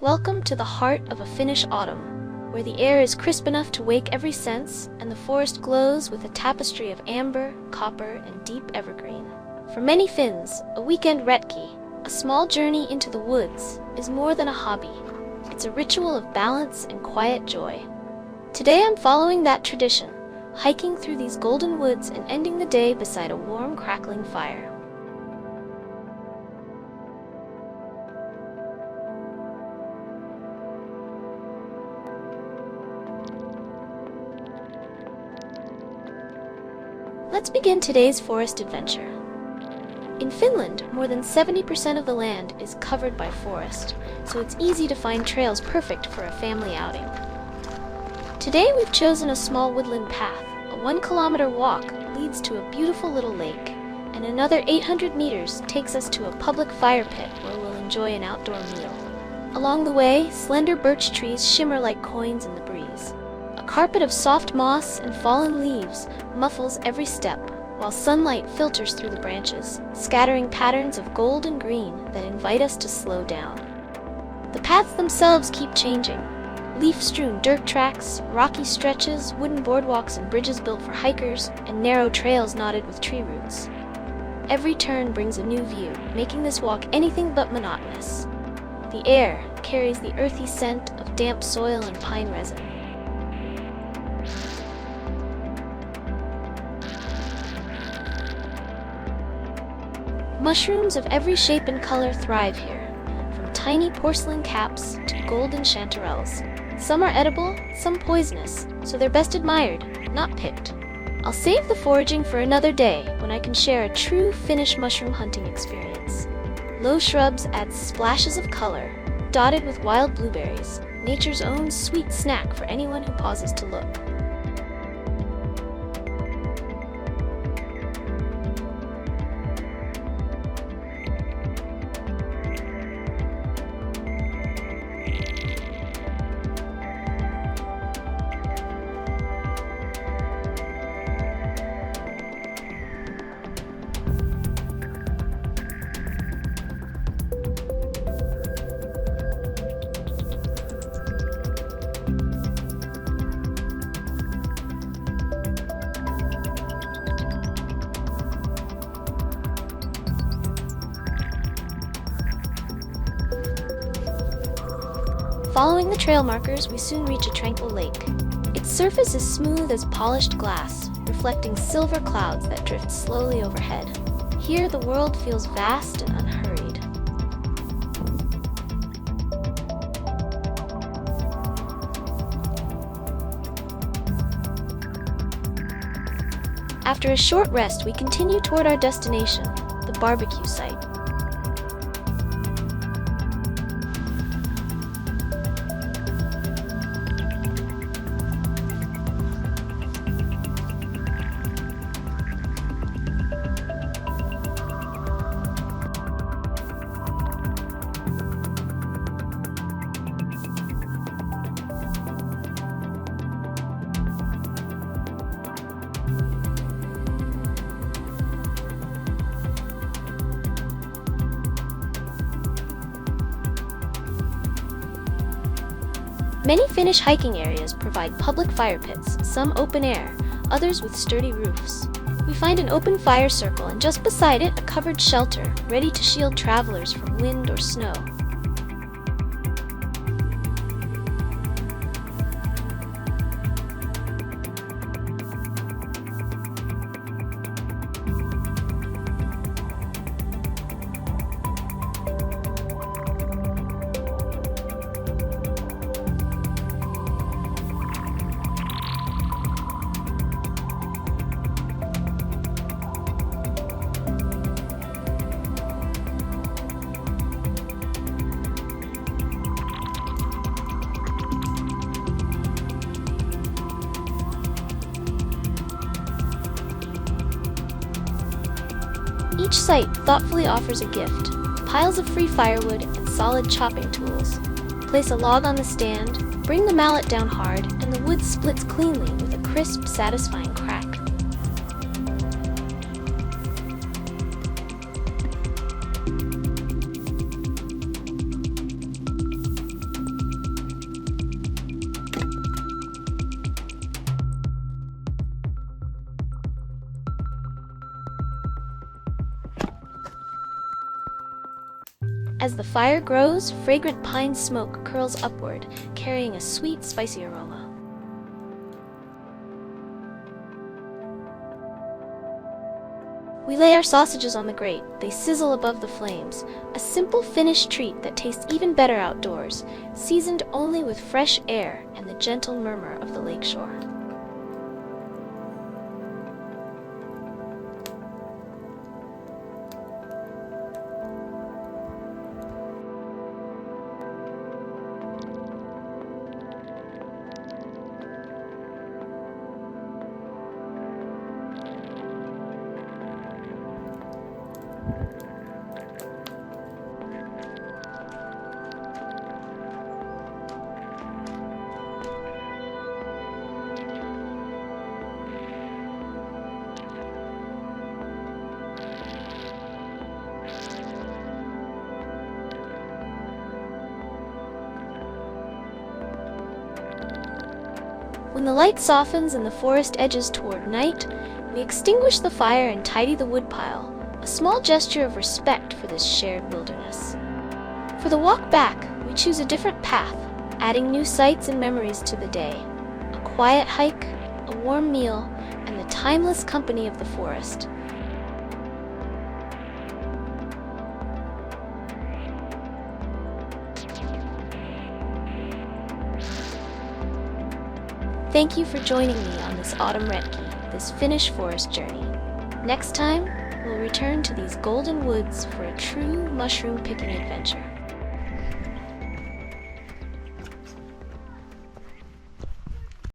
Welcome to the heart of a Finnish autumn, where the air is crisp enough to wake every sense and the forest glows with a tapestry of amber, copper, and deep evergreen. For many Finns, a weekend retki, a small journey into the woods, is more than a hobby. It's a ritual of balance and quiet joy. Today I'm following that tradition, hiking through these golden woods and ending the day beside a warm, crackling fire. Let's begin today's forest adventure. In Finland, more than 70% of the land is covered by forest, so it's easy to find trails perfect for a family outing. Today we've chosen a small woodland path. A 1-kilometer walk leads to a beautiful little lake, and another 800 meters takes us to a public fire pit where we'll enjoy an outdoor meal. Along the way, slender birch trees shimmer like coins in the breeze. A carpet of soft moss and fallen leaves muffles every step, while sunlight filters through the branches, scattering patterns of gold and green that invite us to slow down. The paths themselves keep changing. Leaf-strewn dirt tracks, rocky stretches, wooden boardwalks and bridges built for hikers, and narrow trails knotted with tree roots. Every turn brings a new view, making this walk anything but monotonous. The air carries the earthy scent of damp soil and pine resin. Mushrooms of every shape and color thrive here, from tiny porcelain caps to golden chanterelles. Some are edible, some poisonous, so they're best admired, not picked. I'll save the foraging for another day when I can share a true Finnish mushroom hunting experience. Low shrubs add splashes of color, dotted with wild blueberries, nature's own sweet snack for anyone who pauses to look. Following the trail markers, we soon reach a tranquil lake. Its surface is smooth as polished glass, reflecting silver clouds that drift slowly overhead. Here, the world feels vast and unhurried. After a short rest, we continue toward our destination, the barbecue site. Many Finnish hiking areas provide public fire pits, some open air, others with sturdy roofs. We find an open fire circle and just beside it a covered shelter, ready to shield travelers from wind or snow. Each site thoughtfully offers a gift, piles of free firewood and solid chopping tools. Place a log on the stand, bring the mallet down hard, and the wood splits cleanly with a crisp, satisfying crack. As the fire grows, fragrant pine smoke curls upward, carrying a sweet, spicy aroma. We lay our sausages on the grate. They sizzle above the flames, a simple Finnish treat that tastes even better outdoors, seasoned only with fresh air and the gentle murmur of the lakeshore. When the light softens and the forest edges toward night, we extinguish the fire and tidy the woodpile, a small gesture of respect for this shared wilderness. For the walk back, we choose a different path, adding new sights and memories to the day. A quiet hike, a warm meal, and the timeless company of the forest. Thank you for joining me on this autumn retki, this Finnish forest journey. Next time, we'll return to these golden woods for a true mushroom picking adventure.